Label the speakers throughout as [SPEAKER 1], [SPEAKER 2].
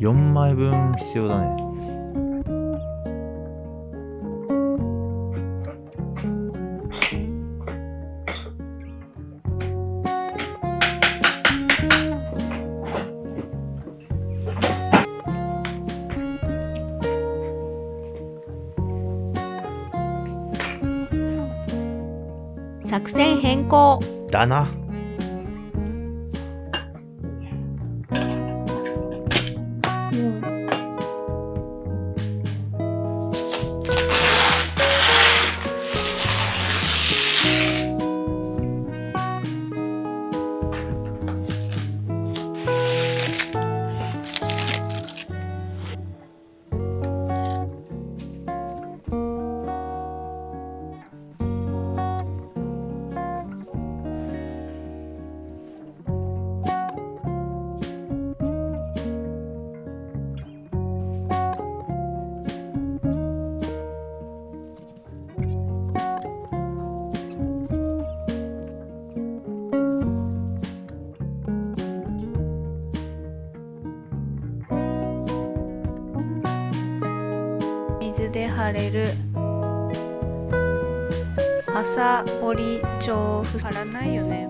[SPEAKER 1] 4枚分必要だね。
[SPEAKER 2] 作戦変更
[SPEAKER 1] だな。
[SPEAKER 2] 水で貼れる朝織調布貼らないよね。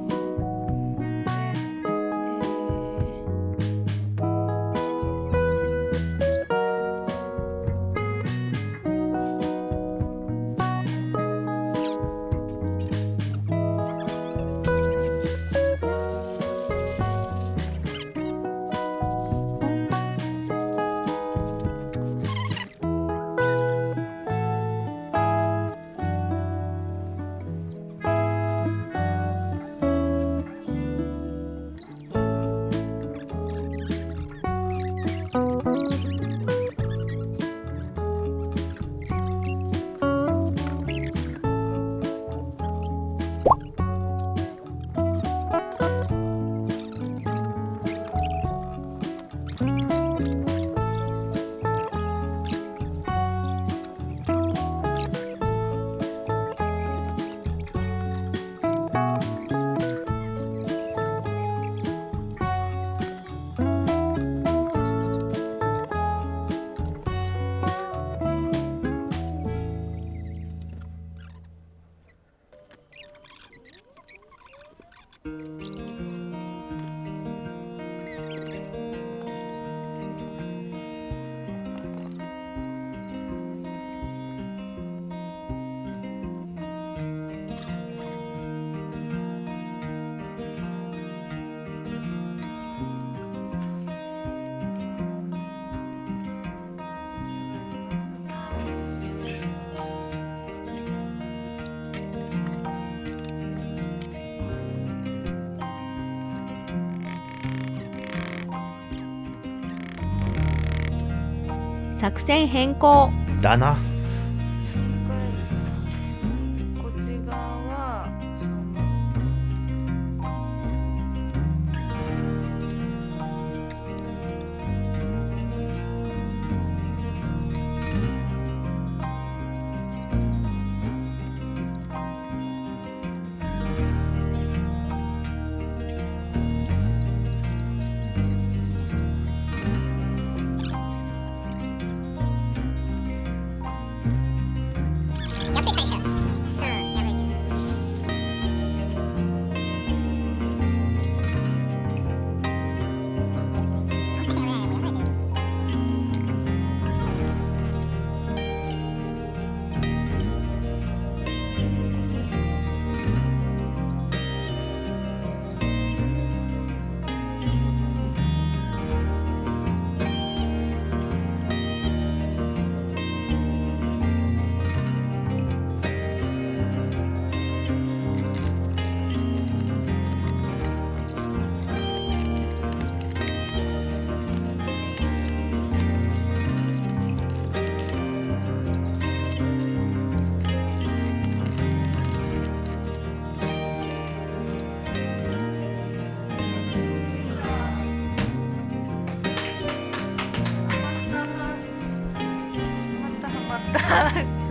[SPEAKER 2] 作戦変更
[SPEAKER 1] だな。
[SPEAKER 2] こっち側は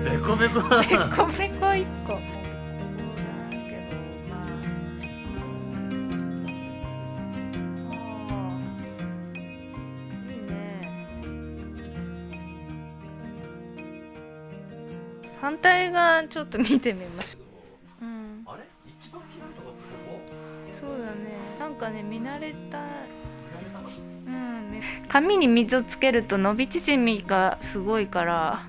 [SPEAKER 1] ベコベコ
[SPEAKER 2] ベコベコ1個だけど、まあいいね。反対側ちょっと見てみます。
[SPEAKER 1] あれ一番左とかってここ？
[SPEAKER 2] そうだね。なんかね、見慣れた。紙に水をつけると伸び縮みがすごいから、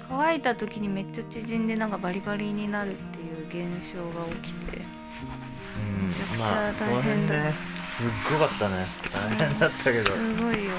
[SPEAKER 2] 乾いた時にめっちゃ縮んでなんかバリバリになるっていう現象が起きて、めちゃくちゃ大変だ。
[SPEAKER 1] すっごかったね。大変だったけど。
[SPEAKER 2] すごいよ。